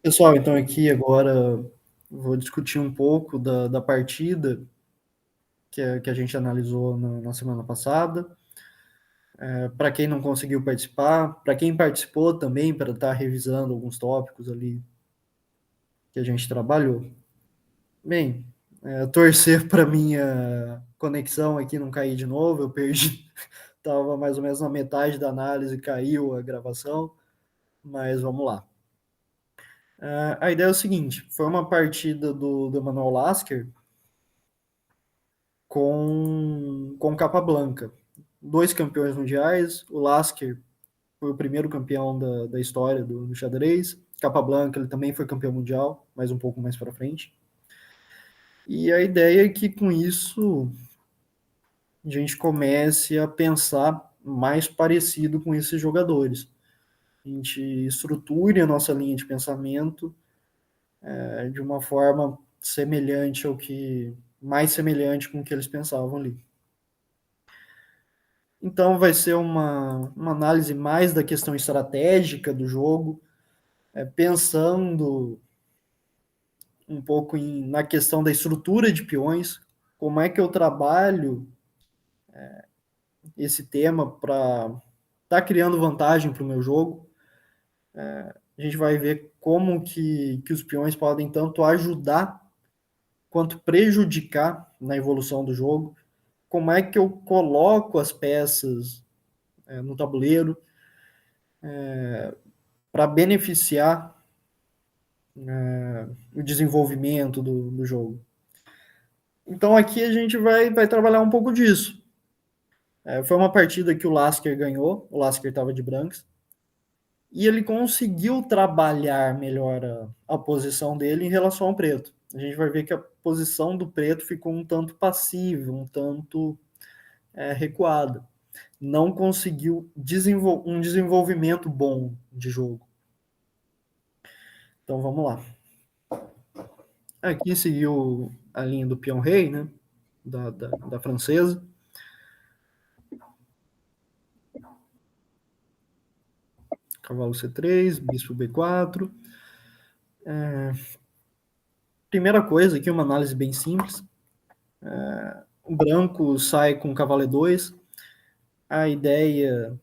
Pessoal, então aqui agora vou discutir um pouco da partida que a gente analisou na semana passada. Para quem não conseguiu participar, para quem participou também, para estar revisando alguns tópicos ali que a gente trabalhou. Bem, torcer para minha conexão aqui não cair de novo, eu perdi, estava mais ou menos na metade da análise, caiu a gravação, mas vamos lá. A ideia é o seguinte, foi uma partida do Emanuel Lasker com Capablanca. Dois campeões mundiais, o Lasker foi o primeiro campeão da história do xadrez, Capablanca ele também foi campeão mundial, mas um pouco mais para frente. E a ideia é que com isso a gente comece a pensar mais parecido com esses jogadores. A gente estruture a nossa linha de pensamento de uma forma semelhante ao que mais semelhante com o que eles pensavam ali. Então vai ser uma análise mais da questão estratégica do jogo, pensando um pouco na questão da estrutura de peões, como é que eu trabalho esse tema para estar tá criando vantagem para o meu jogo. A gente vai ver como que os peões podem tanto ajudar quanto prejudicar na evolução do jogo, como é que eu coloco as peças no tabuleiro para beneficiar o desenvolvimento do jogo. Então aqui a gente vai trabalhar um pouco disso. Foi uma partida que o Lasker ganhou, o Lasker estava de brancos, e ele conseguiu trabalhar melhor a posição dele em relação ao preto. A gente vai ver que a posição do preto ficou um tanto passiva, um tanto recuada. Não conseguiu um desenvolvimento bom de jogo. Então vamos lá. Aqui seguiu a linha do peão rei, né? Da francesa. Cavalo C3, bispo B4. Primeira coisa aqui, uma análise bem simples. O branco sai com cavalo E2. A ideia,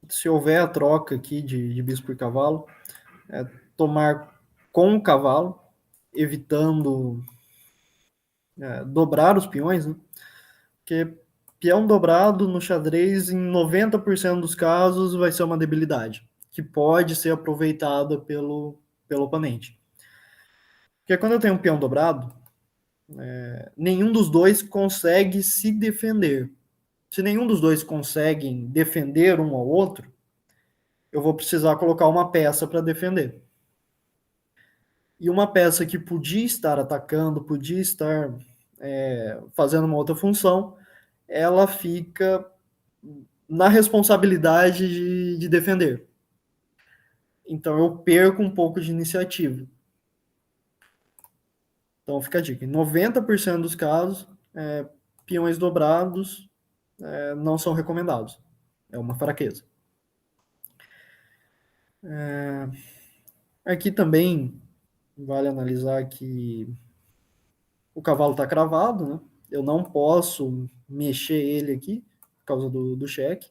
se houver a troca aqui de bispo por cavalo, é tomar com o cavalo, evitando dobrar os peões, né? Porque peão dobrado no xadrez, em 90% dos casos, vai ser uma debilidade, que pode ser aproveitada pelo oponente. Porque quando eu tenho um peão dobrado, nenhum dos dois consegue se defender. Se nenhum dos dois conseguem defender um ao outro, eu vou precisar colocar uma peça para defender. E uma peça que podia estar atacando, podia estar fazendo uma outra função, ela fica na responsabilidade de defender. Então eu perco um pouco de iniciativa. Então fica a dica: em 90% dos casos, peões dobrados não são recomendados. É uma fraqueza. Aqui também vale analisar que o cavalo está cravado, né? Eu não posso mexer ele aqui por causa do cheque.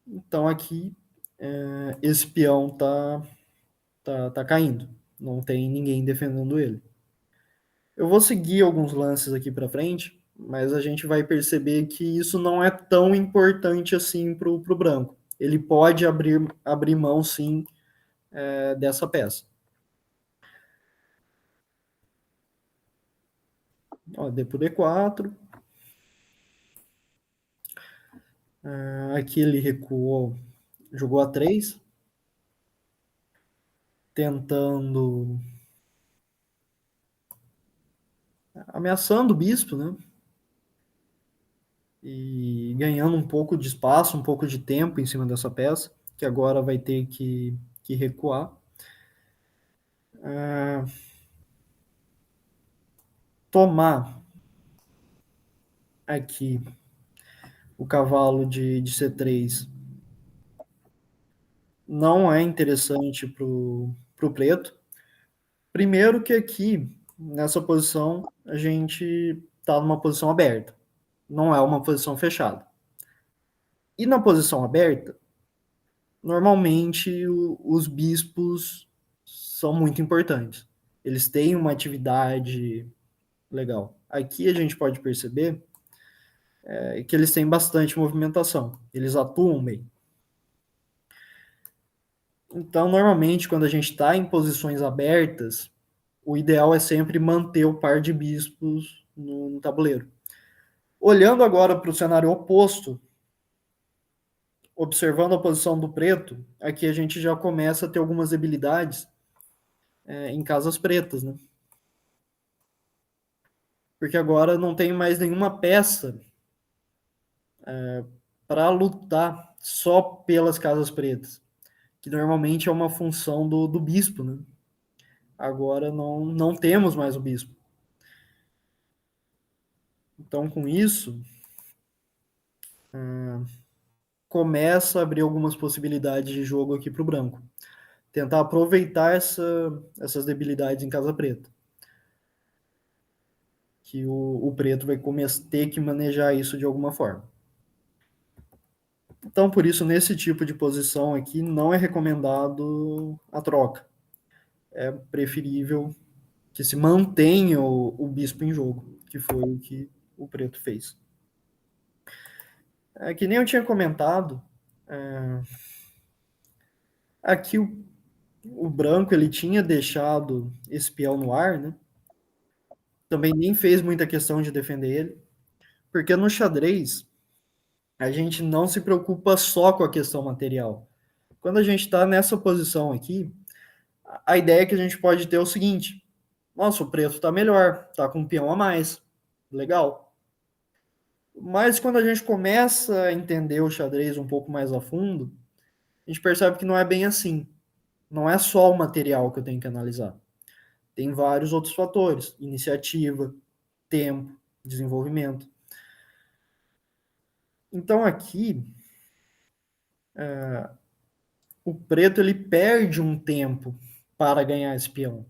Então aqui esse peão tá caindo. Não tem ninguém defendendo ele. Eu vou seguir alguns lances aqui para frente, mas a gente vai perceber que isso não é tão importante assim para o branco. Ele pode abrir mão, sim, dessa peça. Ó, D por D4. Aqui ele recuou, jogou A3, tentando, ameaçando o bispo, né? E ganhando um pouco de espaço, um pouco de tempo em cima dessa peça, que agora vai ter que recuar. Tomar aqui o cavalo de C3 não é interessante para o preto. Primeiro que aqui, nessa posição, a gente está numa posição aberta, não é uma posição fechada. E na posição aberta, normalmente os bispos são muito importantes. Eles têm uma atividade legal. Aqui a gente pode perceber que eles têm bastante movimentação. Eles atuam bem. Então, normalmente, quando a gente está em posições abertas, o ideal é sempre manter o par de bispos no tabuleiro. Olhando agora para o cenário oposto, observando a posição do preto, aqui a gente já começa a ter algumas debilidades em casas pretas, né? Porque agora não tem mais nenhuma peça para lutar só pelas casas pretas, que normalmente é uma função do bispo, né? Agora não temos mais o bispo. Então, com isso, começa a abrir algumas possibilidades de jogo aqui para o branco. Tentar aproveitar essas debilidades em casa preta. Que o preto vai ter que manejar isso de alguma forma. Então, por isso, nesse tipo de posição aqui, não é recomendado a troca. É preferível que se mantenha o bispo em jogo, que foi o que o preto fez. Que nem eu tinha comentado, aqui o branco ele tinha deixado esse peão no ar, né? Também nem fez muita questão de defender ele, porque no xadrez a gente não se preocupa só com a questão material. Quando a gente está nessa posição aqui, a ideia é que a gente pode ter o seguinte: nossa, o preto está melhor, está com um peão a mais, legal. Mas quando a gente começa a entender o xadrez um pouco mais a fundo, a gente percebe que não é bem assim. Não é só o material que eu tenho que analisar. Tem vários outros fatores: iniciativa, tempo, desenvolvimento. Então aqui o preto ele perde um tempo para ganhar esse peão.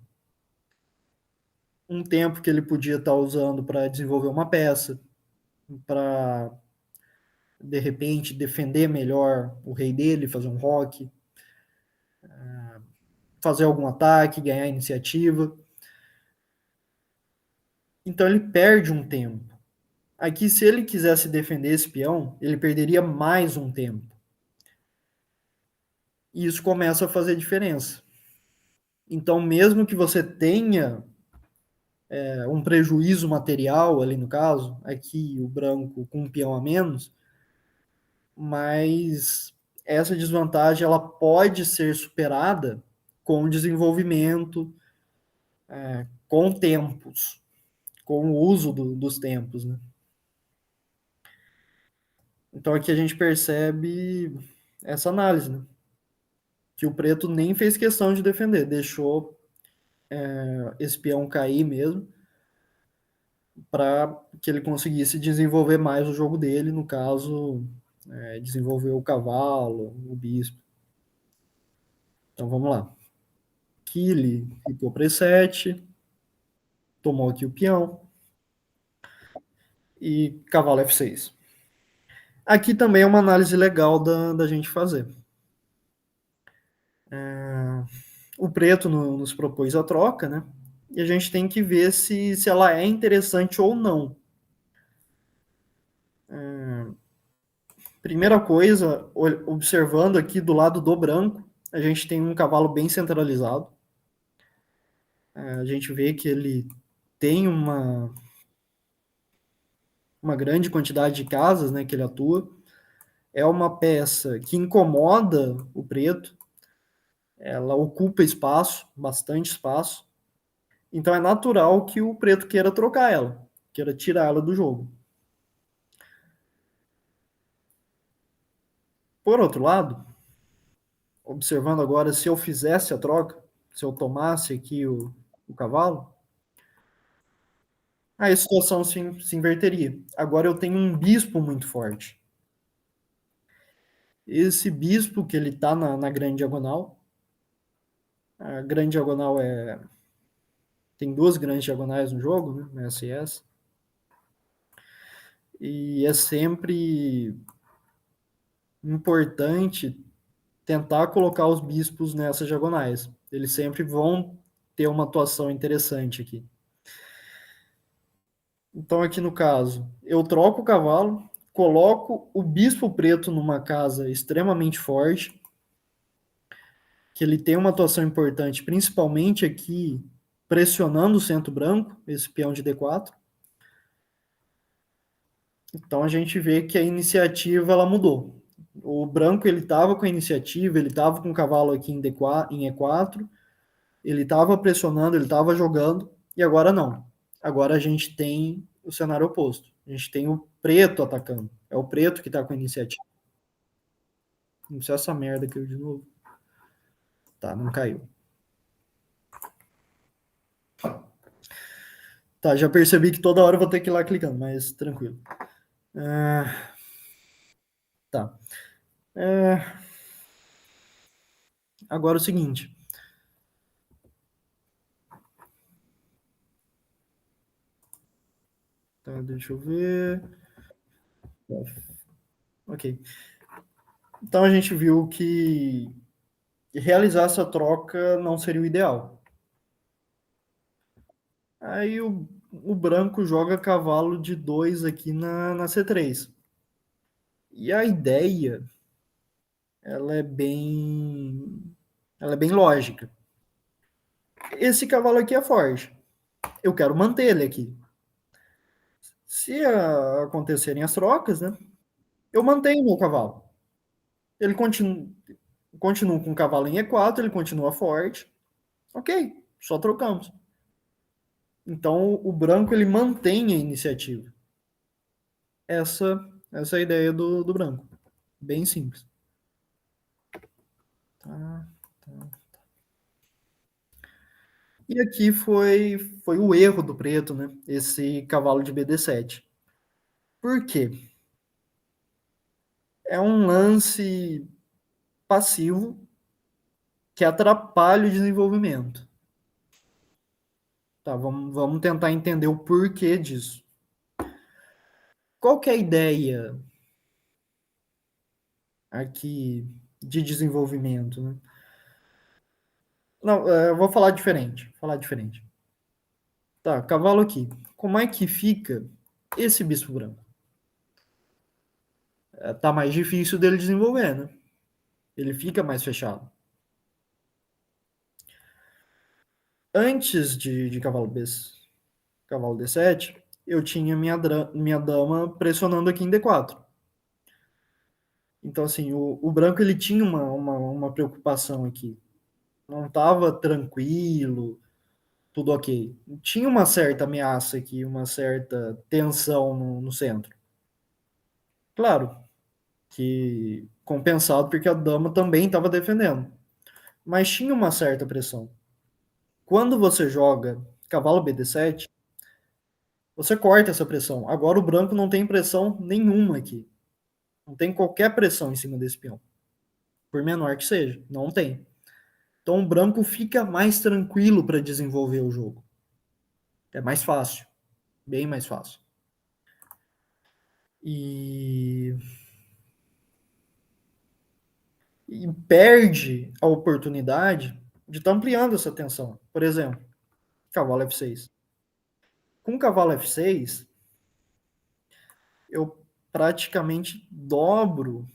Um tempo que ele podia estar usando para desenvolver uma peça, para de repente defender melhor o rei dele, fazer um roque, fazer algum ataque, ganhar iniciativa. Então ele perde um tempo. Aqui, se ele quisesse defender esse peão, ele perderia mais um tempo. E isso começa a fazer diferença. Então, mesmo que você tenha um prejuízo material ali no caso, aqui o branco com um peão a menos, mas essa desvantagem ela pode ser superada com desenvolvimento, com tempos, com o uso dos tempos, né? Então aqui a gente percebe essa análise, né? Que o preto nem fez questão de defender, deixou esse peão cair mesmo, para que ele conseguisse desenvolver mais o jogo dele, no caso, desenvolver o cavalo, o bispo. Então vamos lá. Aqui ele ficou para E7, tomou aqui o peão, e cavalo F6. Aqui também é uma análise legal da gente fazer. O preto nos propôs a troca, né? E a gente tem que ver se ela é interessante ou não. Primeira coisa, observando aqui do lado do branco, a gente tem um cavalo bem centralizado. A gente vê que ele tem uma grande quantidade de casas, né, que ele atua. É uma peça que incomoda o preto, ela ocupa espaço, bastante espaço. Então é natural que o preto queira trocar ela, queira tirar ela do jogo. Por outro lado, observando agora, se eu fizesse a troca, se eu tomasse aqui o cavalo, aí a situação se inverteria. Agora eu tenho um bispo muito forte. Esse bispo que ele tá na grande diagonal, a grande diagonal tem duas grandes diagonais no jogo, né, no SS, e é sempre importante tentar colocar os bispos nessas diagonais. Eles sempre vão ter uma atuação interessante aqui. Então, aqui no caso, eu troco o cavalo, coloco o bispo preto numa casa extremamente forte, que ele tem uma atuação importante, principalmente aqui pressionando o centro branco, esse peão de D4. Então a gente vê que a iniciativa ela mudou. O branco ele estava com a iniciativa, ele estava com o cavalo aqui em D4, em E4, ele estava pressionando, ele estava jogando, e agora não. Agora a gente tem o cenário oposto. A gente tem o preto atacando. É o preto que está com a iniciativa. Não sei essa merda caiu de novo. Tá, não caiu. Tá, já percebi que toda hora eu vou ter que ir lá clicando, mas tranquilo. Tá. Agora é o seguinte. Tá, deixa eu ver. Ok. Então a gente viu que realizar essa troca não seria o ideal. Aí o branco joga cavalo de 2 aqui na C3. E a ideia, ela é bem lógica. Esse cavalo aqui é forte. Eu quero manter ele aqui. Se acontecerem as trocas, né? Eu mantenho meu cavalo. Ele continua com o cavalo em E4, ele continua forte. Ok, só trocamos. Então o branco ele mantém a iniciativa. Essa é a ideia do branco. Bem simples. Tá, tá. E aqui foi o erro do preto, né? Esse cavalo de BD7. Por quê? É um lance passivo que atrapalha o desenvolvimento. Tá, vamos tentar entender o porquê disso. Qual que é a ideia aqui de desenvolvimento, né? Não, eu vou falar diferente. Falar diferente. Tá, cavalo aqui. Como é que fica esse bispo branco? Tá mais difícil dele desenvolver, né? Ele fica mais fechado. Antes de cavalo D7, eu tinha minha dama pressionando aqui em D4. Então, assim, o branco ele tinha uma preocupação aqui. Não estava tranquilo, tudo ok. Tinha uma certa ameaça aqui, uma certa tensão no centro. Claro que compensado porque a dama também estava defendendo. Mas tinha uma certa pressão. Quando você joga cavalo BD7, você corta essa pressão. Agora o branco não tem pressão nenhuma aqui. Não tem qualquer pressão em cima desse peão. Por menor que seja. Não tem. Então o branco fica mais tranquilo para desenvolver o jogo. É mais fácil. Bem mais fácil. E, e perde a oportunidade de estar tá ampliando essa tensão. Por exemplo, cavalo F6. Com cavalo F6, eu praticamente dobro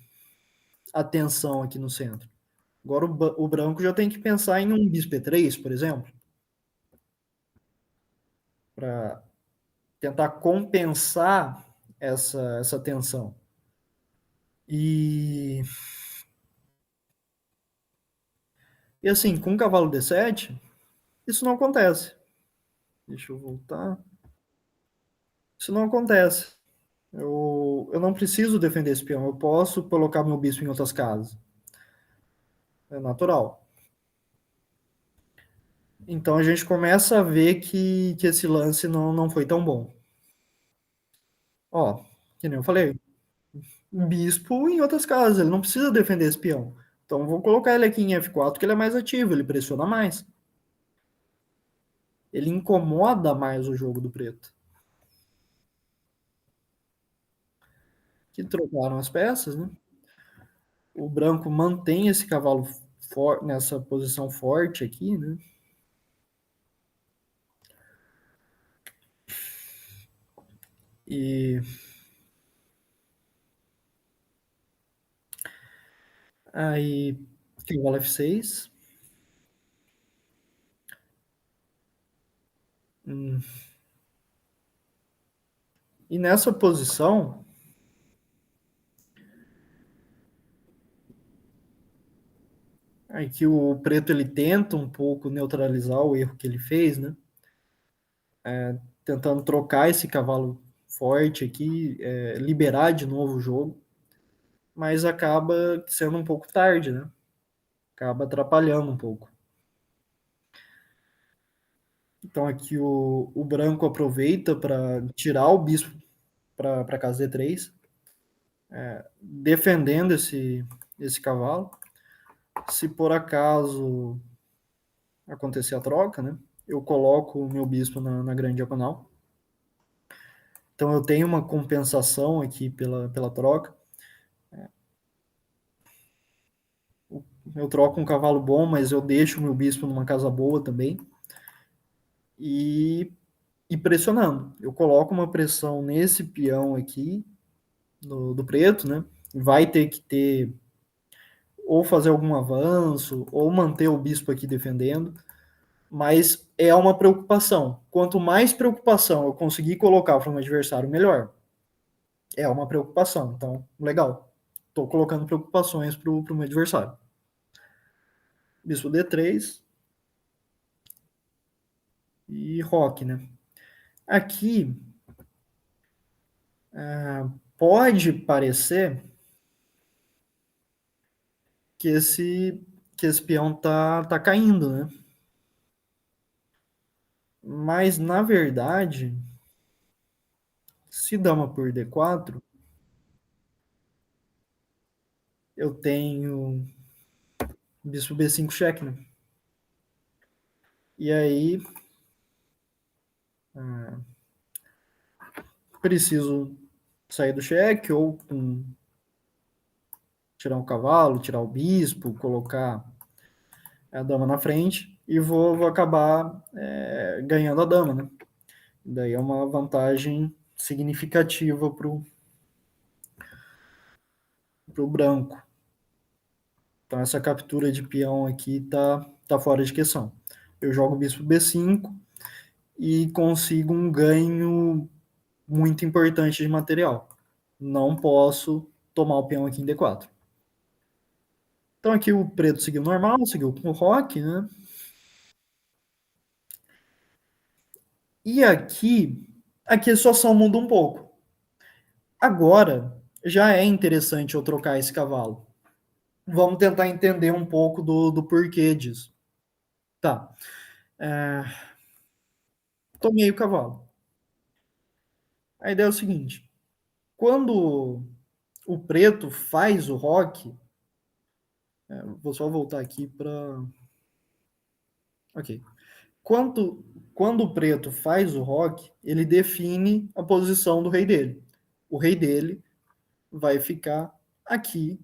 a tensão aqui no centro. Agora o branco já tem que pensar em um bispo E3, por exemplo, para tentar compensar essa tensão. E, e assim, com o cavalo D7, isso não acontece. Deixa eu voltar. Isso não acontece. Eu não preciso defender esse peão, eu posso colocar meu bispo em outras casas. É natural. Então a gente começa a ver que esse lance não foi tão bom. Ó, que nem eu falei, bispo em outras casas, ele não precisa defender esse peão. Então vou colocar ele aqui em F4, que ele é mais ativo, ele pressiona mais. Ele incomoda mais o jogo do preto. Que trocaram as peças, né? O branco mantém esse cavalo nessa posição forte aqui, né? E aí, cavalo F6. E nessa posição, aqui o preto ele tenta um pouco neutralizar o erro que ele fez, né? Tentando trocar esse cavalo forte aqui, liberar de novo o jogo, mas acaba sendo um pouco tarde, né? Acaba atrapalhando um pouco. Então aqui o branco aproveita para tirar o bispo para casa D3, defendendo esse cavalo. Se por acaso acontecer a troca, né? Eu coloco o meu bispo na grande diagonal. Então eu tenho uma compensação aqui pela troca. Eu troco um cavalo bom, mas eu deixo o meu bispo numa casa boa também. E, e pressionando. Eu coloco uma pressão nesse peão aqui, do preto, né? Vai ter que ter ou fazer algum avanço, ou manter o bispo aqui defendendo, mas é uma preocupação. Quanto mais preocupação eu conseguir colocar para um adversário, melhor. É uma preocupação, então, legal. Estou colocando preocupações para o meu adversário. Bispo D3 e roque, né? Aqui pode parecer que esse peão tá caindo, né? Mas na verdade, se dama por D4, eu tenho bispo B5 cheque, né? E aí preciso sair do cheque ou tirar um cavalo, tirar o bispo, colocar a dama na frente e vou acabar ganhando a dama, né? Daí é uma vantagem significativa pro branco. Então essa captura de peão aqui tá fora de questão. Eu jogo bispo B5 e consigo um ganho muito importante de material. Não posso tomar o peão aqui em D4. Então aqui o preto seguiu normal, seguiu com o roque, né? E aqui a situação muda um pouco. Agora já é interessante eu trocar esse cavalo. Vamos tentar entender um pouco do porquê disso. Tá. Tomei o cavalo. A ideia é o seguinte: quando o preto faz o roque, vou só voltar aqui para. Ok. Quando o preto faz o roque, ele define a posição do rei dele. O rei dele vai ficar aqui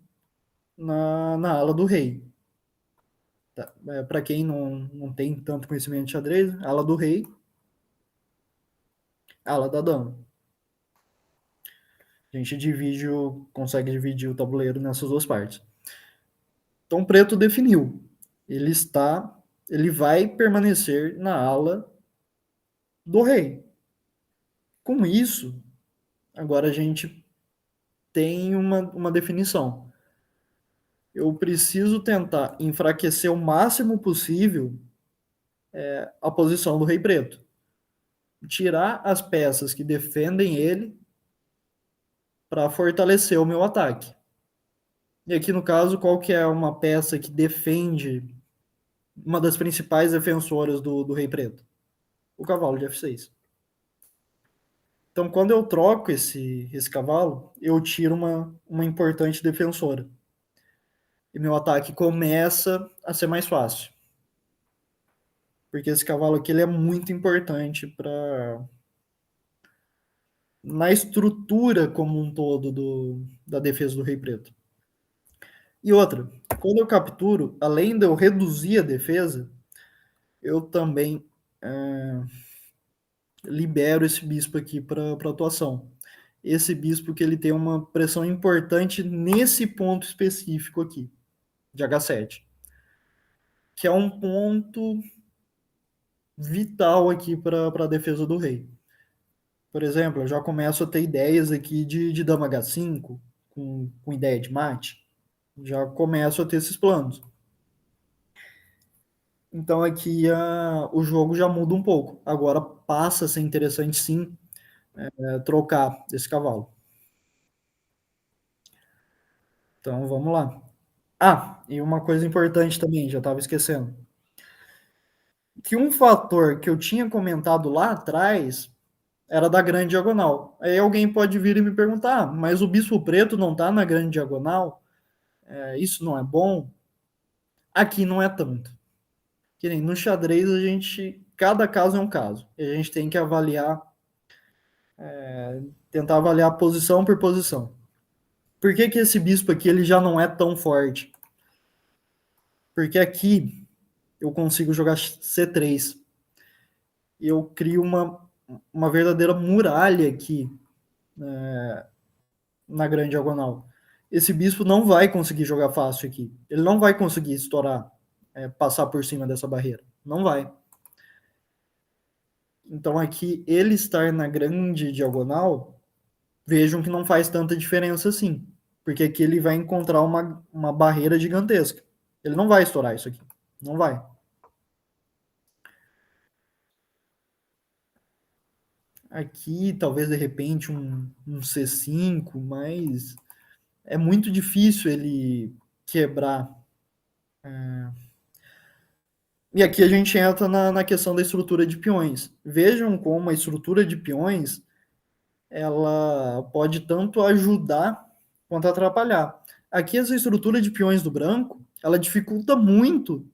na ala do rei. Tá? Para quem não tem tanto conhecimento de xadrez, ala do rei, ala da dama. A gente consegue dividir o tabuleiro nessas duas partes. Então, o preto definiu. Ele vai permanecer na ala do rei. Com isso, agora a gente tem uma definição. Eu preciso tentar enfraquecer o máximo possível a posição do rei preto. Tirar as peças que defendem ele para fortalecer o meu ataque. E aqui no caso, qual que é uma peça que defende uma das principais defensoras do rei preto? O cavalo de F6. Então, quando eu troco esse cavalo, eu tiro uma importante defensora. E meu ataque começa a ser mais fácil. Porque esse cavalo aqui ele é muito importante na estrutura como um todo da defesa do Rei Preto. E outra, quando eu capturo, além de eu reduzir a defesa, eu também libero esse bispo aqui para atuação. Esse bispo que ele tem uma pressão importante nesse ponto específico aqui, de H7, que é um ponto vital aqui para a defesa do rei. Por exemplo, eu já começo a ter ideias aqui de dama H5, com ideia de mate. Já começo a ter esses planos. Então aqui o jogo já muda um pouco. Agora passa a ser interessante sim trocar esse cavalo. Então vamos lá. Ah, e uma coisa importante também, já estava esquecendo. Que um fator que eu tinha comentado lá atrás era da grande diagonal. Aí alguém pode vir e me perguntar, ah, mas o bispo preto não está na grande diagonal? Isso não é bom? Aqui não é tanto. Que nem no xadrez a gente, cada caso é um caso. E a gente tem que avaliar, tentar avaliar posição por posição. Por que que esse bispo aqui ele já não é tão forte? Porque aqui eu consigo jogar C3. Eu crio uma verdadeira muralha aqui na grande diagonal. Esse bispo não vai conseguir jogar fácil aqui. Ele não vai conseguir estourar, passar por cima dessa barreira. Não vai. Então aqui, ele estar na grande diagonal, vejam que não faz tanta diferença assim. Porque aqui ele vai encontrar uma barreira gigantesca. Ele não vai estourar isso aqui. Não vai. Aqui, talvez de repente um C5, mas é muito difícil ele quebrar. E aqui a gente entra na questão da estrutura de peões. Vejam como a estrutura de peões ela pode tanto ajudar quanto atrapalhar. Aqui essa estrutura de peões do branco ela dificulta muito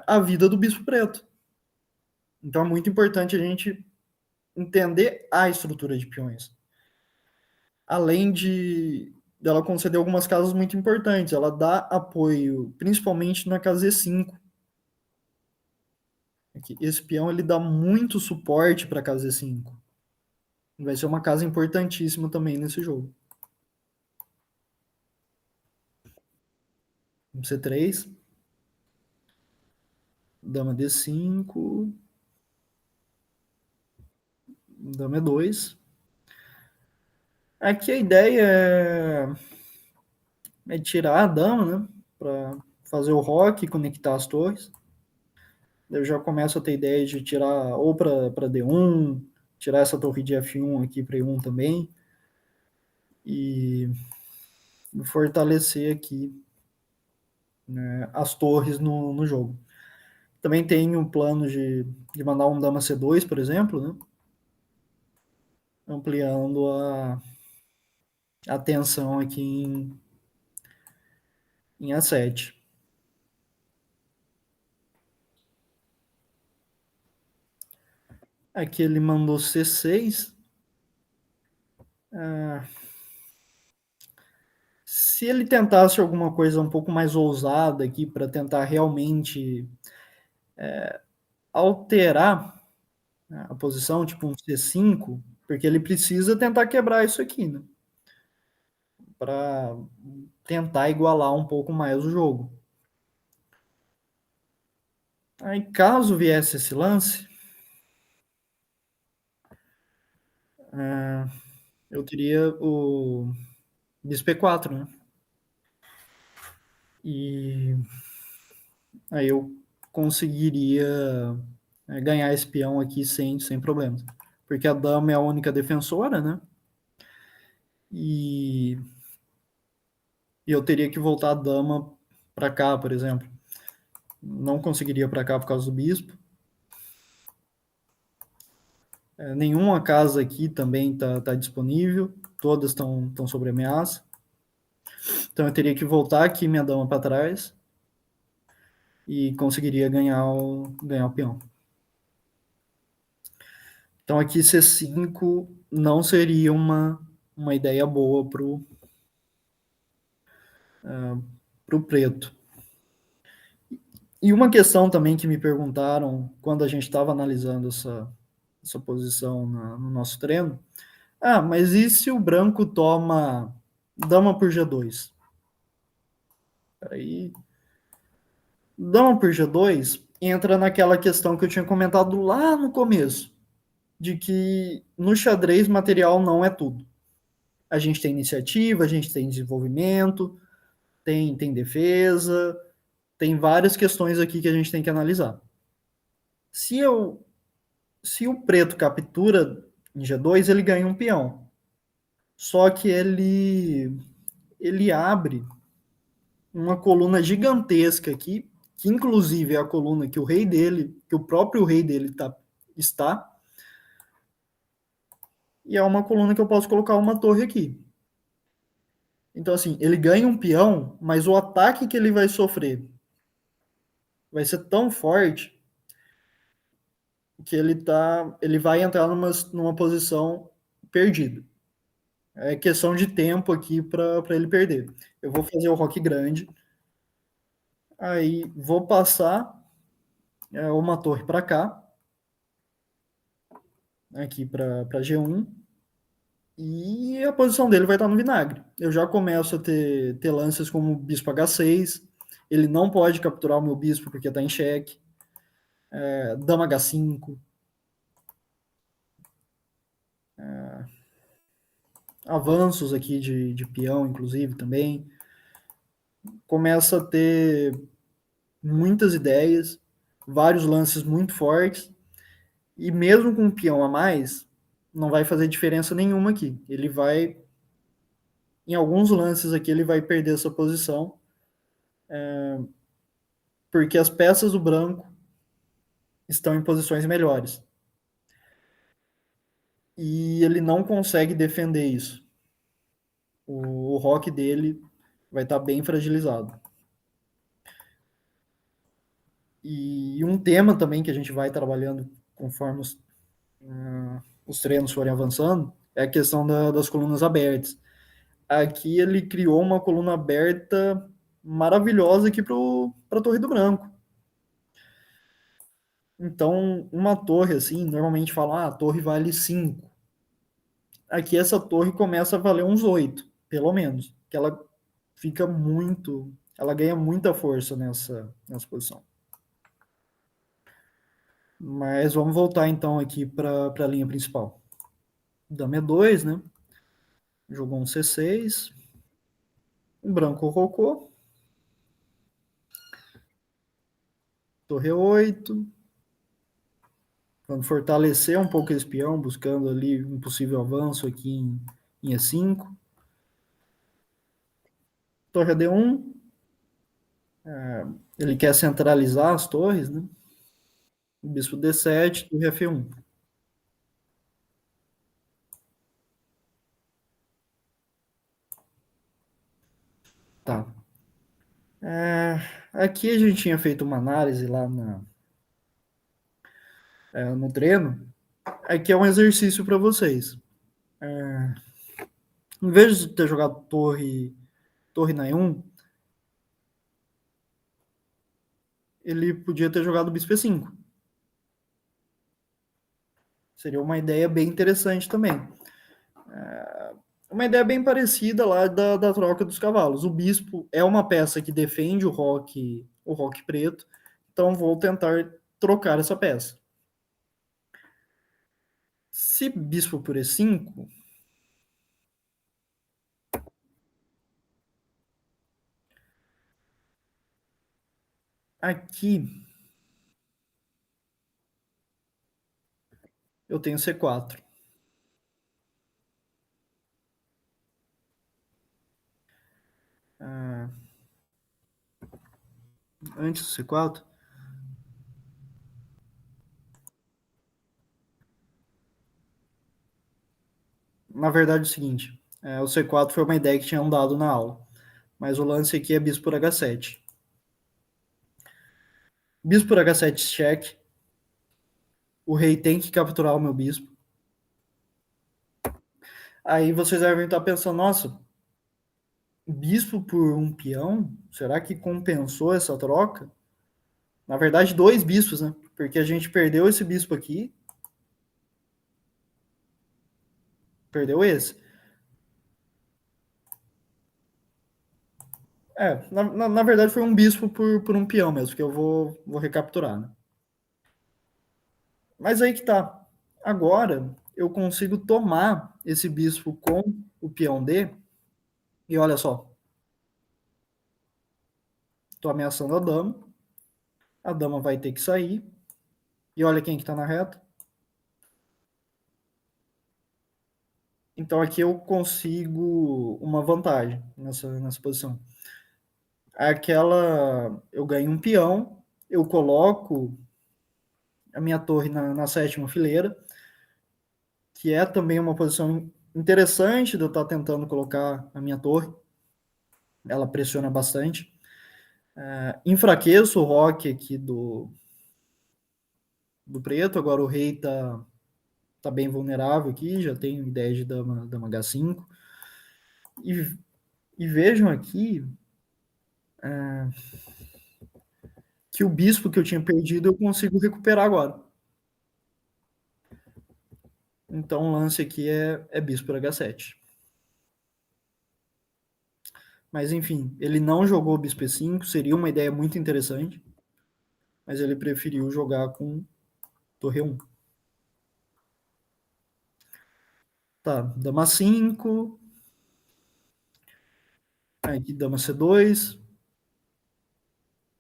a vida do bispo preto. Então é muito importante a gente entender a estrutura de peões. Além de dela conceder algumas casas muito importantes, ela dá apoio principalmente na casa E5. Esse peão ele dá muito suporte para a casa E5. Vai ser uma casa importantíssima também nesse jogo. C3, dama D5, dama E2. Aqui a ideia é tirar a dama, né? Para fazer o roque e conectar as torres. Eu já começo a ter ideia de tirar ou para D1, tirar essa torre de F1 aqui para E1 também. E fortalecer aqui, né, as torres no jogo. Também tenho plano de mandar um dama C2, por exemplo, né? Ampliando a tensão aqui em A7. Aqui ele mandou C6. Se ele tentasse alguma coisa um pouco mais ousada aqui para tentar realmente alterar, né, a posição, tipo um C5, porque ele precisa tentar quebrar isso aqui, né? Para tentar igualar um pouco mais o jogo. Aí, caso viesse esse lance, eu teria o bispo E4, né? E aí eu conseguiria ganhar esse peão aqui sem problemas. Porque a dama é a única defensora, né? E eu teria que voltar a dama para cá, por exemplo. Não conseguiria para cá por causa do bispo. Nenhuma casa aqui também tá disponível, todas estão sobre ameaça. Então eu teria que voltar aqui minha dama para trás e conseguiria ganhar o peão. Então aqui C5 não seria uma ideia boa pro preto. E uma questão também que me perguntaram quando a gente estava analisando essa posição no nosso treino, mas e se o branco toma dama por G2? Aí, dama por G2 entra naquela questão que eu tinha comentado lá no começo, de que no xadrez material não é tudo. A gente tem iniciativa, a gente tem desenvolvimento, tem defesa, tem várias questões aqui que a gente tem que analisar. Se, eu, se o preto captura em G2, ele ganha um peão. Só que ele abre uma coluna gigantesca aqui, que inclusive é a coluna que o rei dele, que o próprio rei dele está, e é uma coluna que eu posso colocar uma torre aqui. Então, assim, ele ganha um peão, mas o ataque que ele vai sofrer vai ser tão forte que ele vai entrar numa posição perdida. É questão de tempo aqui para ele perder. Eu vou fazer o rock grande, aí vou passar uma torre para cá, aqui para G1, e a posição dele vai estar no vinagre. Eu já começo a ter lances como bispo H6, ele não pode capturar o meu bispo porque está em xeque, dama H5, avanços aqui de peão, inclusive, também. Começa a ter muitas ideias, vários lances muito fortes, e mesmo com um peão a mais, não vai fazer diferença nenhuma aqui. Ele vai, em alguns lances aqui, ele vai perder essa posição, porque as peças do branco estão em posições melhores. E ele não consegue defender isso. O rock dele vai estar bem fragilizado. E um tema também que a gente vai trabalhando conforme os treinos forem avançando é a questão das colunas abertas. Aqui ele criou uma coluna aberta maravilhosa aqui para a Torre do Branco. Então, uma torre assim, normalmente fala, a torre vale 5. Aqui essa torre começa a valer uns 8, pelo menos. Que ela fica muito. Ela ganha muita força nessa posição. Mas vamos voltar então aqui para a linha principal. Dama E2, né? Jogou um C6. O branco rocou. Torre 8. Vamos fortalecer um pouco esse peão, buscando ali um possível avanço aqui em E5. Torre D1. Ele quer centralizar as torres, né? Bispo D7, torre F1. Tá. Aqui a gente tinha feito uma análise lá no treino. Aqui é um exercício para vocês. Em vez de ter jogado torre na E1, ele podia ter jogado bispo E5. Seria uma ideia bem interessante também. Uma ideia bem parecida lá da troca dos cavalos. O bispo é uma peça que defende o rock preto, então vou tentar trocar essa peça. Se bispo por E5, aqui eu tenho C4. Antes do C4, na verdade, é o seguinte: o C4 foi uma ideia que tinham dado na aula, mas o lance aqui é bispo por H7. Bispo por H7 cheque. O rei tem que capturar o meu bispo. Aí vocês devem estar pensando, nossa, bispo por um peão? Será que compensou essa troca? Na verdade, dois bispos, né? Porque a gente perdeu esse bispo aqui, perdeu esse. Na verdade foi um bispo por um peão mesmo, que eu vou recapturar, né? Mas aí que tá. Agora eu consigo tomar esse bispo com o peão D, e olha só, tô ameaçando a dama vai ter que sair, e olha quem que tá na reta. Então aqui eu consigo uma vantagem nessa posição. Eu ganho um peão, eu coloco a minha torre na sétima fileira, que é também uma posição interessante de eu estar tentando colocar a minha torre. Ela pressiona bastante. Enfraqueço o roque aqui do preto, agora o rei tá bem vulnerável aqui, já tenho ideia de dama H5. E, e vejam aqui que o bispo que eu tinha perdido eu consigo recuperar agora. Então o lance aqui é bispo por H7. Mas enfim, ele não jogou bispo E5, seria uma ideia muito interessante, mas ele preferiu jogar com torre 1. Tá, dama 5, aqui dama C2,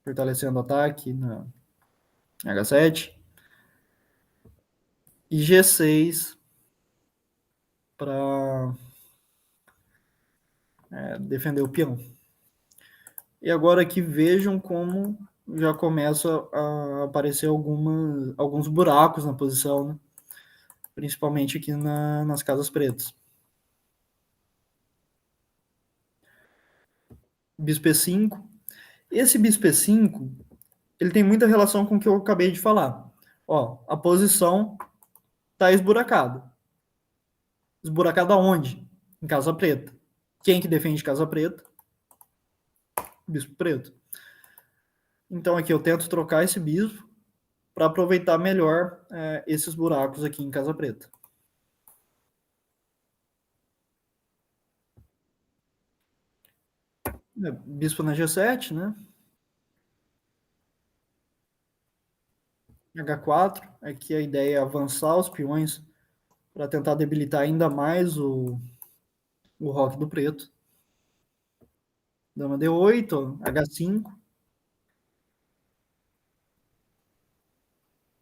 fortalecendo o ataque na H7, e G6 para defender o peão. E agora aqui vejam como já começa a aparecer alguns buracos na posição, né? Principalmente aqui nas casas pretas. Bispo E5. Esse bispo E5, ele tem muita relação com o que eu acabei de falar. Ó, a posição está esburacada. Esburacada onde? Em casa preta. Quem que defende casa preta? Bispo preto. Então aqui eu tento trocar esse bispo para aproveitar melhor esses buracos aqui em casa preta. Bispo na G7, né? H4, aqui a ideia é avançar os peões para tentar debilitar ainda mais o roque do preto. Dama D8, H5.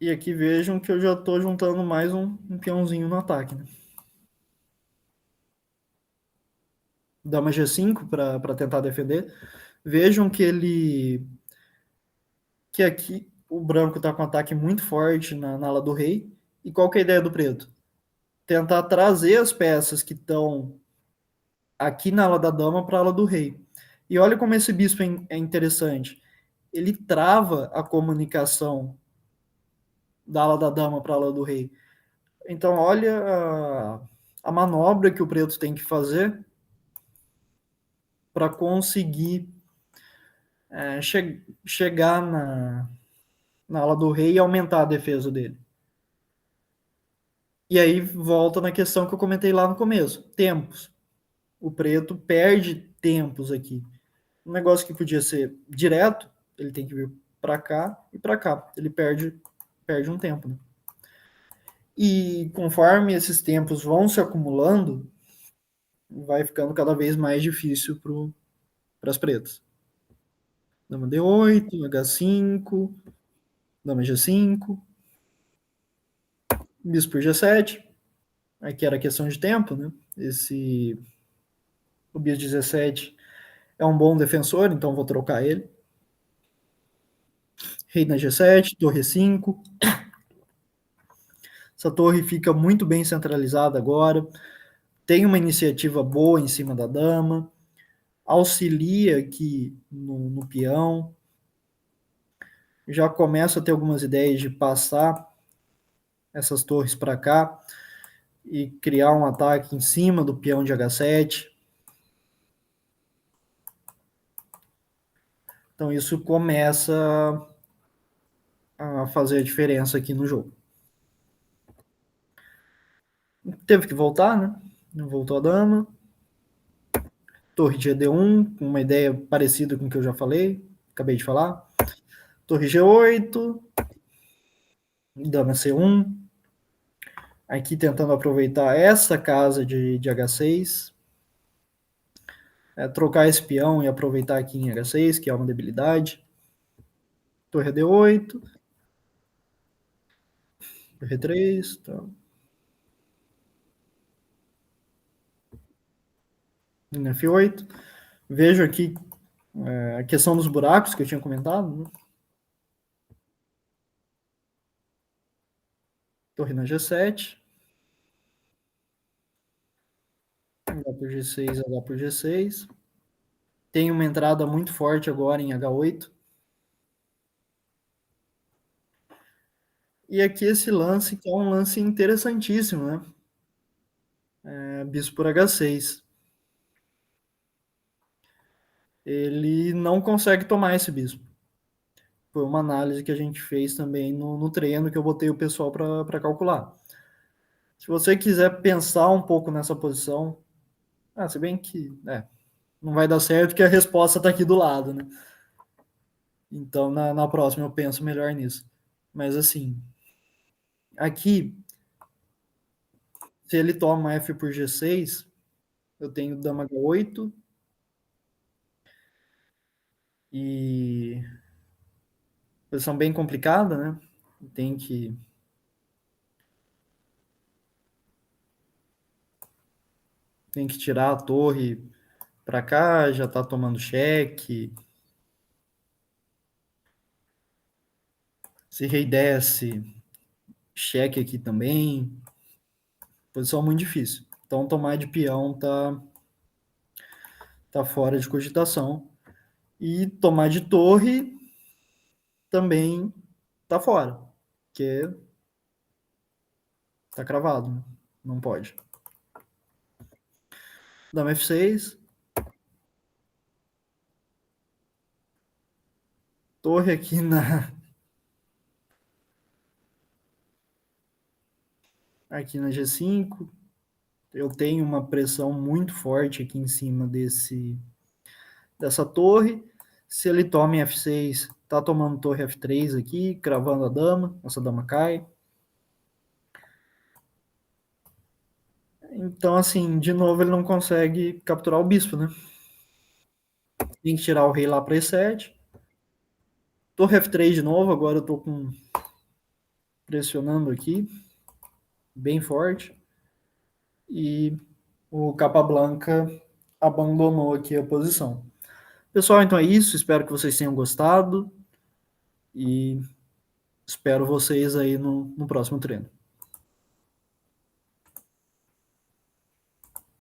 E aqui vejam que eu já estou juntando mais um peãozinho no ataque. Né? Dama G5 para tentar defender. Vejam que aqui o branco está com um ataque muito forte na ala do rei. E qual que é a ideia do preto? Tentar trazer as peças que estão aqui na ala da dama para a ala do rei. E olha como esse bispo é interessante. Ele trava a comunicação da ala da dama para a ala do rei. Então, olha a manobra que o preto tem que fazer para conseguir chegar na ala do rei e aumentar a defesa dele. E aí volta na questão que eu comentei lá no começo: tempos. O preto perde tempos aqui. Um negócio que podia ser direto, ele tem que vir para cá e para cá. Ele perde um tempo. Né? E conforme esses tempos vão se acumulando, vai ficando cada vez mais difícil para as pretas. Dama D8, H5, dama G5, bispo por G7. Aqui era questão de tempo, né? O bispo 17 é um bom defensor, então vou trocar ele. Rei na G7, torre 5. Essa torre fica muito bem centralizada agora. tem uma iniciativa boa em cima da dama, auxilia aqui no peão, já começa a ter algumas ideias de passar essas torres para cá e criar um ataque em cima do peão de H7. Então isso começa a fazer a diferença aqui no jogo. Teve que voltar, né? Voltou a dama. Torre de ED1, com uma ideia parecida com o que eu já falei, acabei de falar. Torre G8, dama C1. Aqui tentando aproveitar essa casa de H6. Trocar esse peão e aproveitar aqui em H6, que é uma debilidade. Torre D8. Torre 3. Tá. F8. Vejo aqui a questão dos buracos que eu tinha comentado. Né? Torre na G7. H por G6, H por G6. Tem uma entrada muito forte agora em H8. E aqui esse lance, que é um lance interessantíssimo, né? Bispo por H6. Ele não consegue tomar esse bispo. Foi uma análise que a gente fez também no treino, que eu botei o pessoal para calcular. Se você quiser pensar um pouco nessa posição, se bem que não vai dar certo, porque a resposta está aqui do lado, né? Então, na próxima eu penso melhor nisso. Mas, assim, aqui, se ele toma F por G6, eu tenho dama H8 e posição bem complicada, né? Tem que tirar a torre para cá, já tá tomando cheque. Se rei desce, cheque aqui também. Posição muito difícil. Então tomar de peão tá fora de cogitação. E tomar de torre também tá fora. Porque tá cravado, né? Não pode. Dama F6. Torre aqui aqui na G5. Eu tenho uma pressão muito forte aqui em cima dessa torre. Se ele toma em F6, tá tomando torre F3 aqui, cravando a dama. Essa dama cai. Então, assim, de novo ele não consegue capturar o bispo, né? Tem que tirar o rei lá para E7. Torre F3 de novo, agora eu tô pressionando aqui, bem forte. E o Capablanca abandonou aqui a posição. Pessoal, então é isso. Espero que vocês tenham gostado. E espero vocês aí no próximo treino.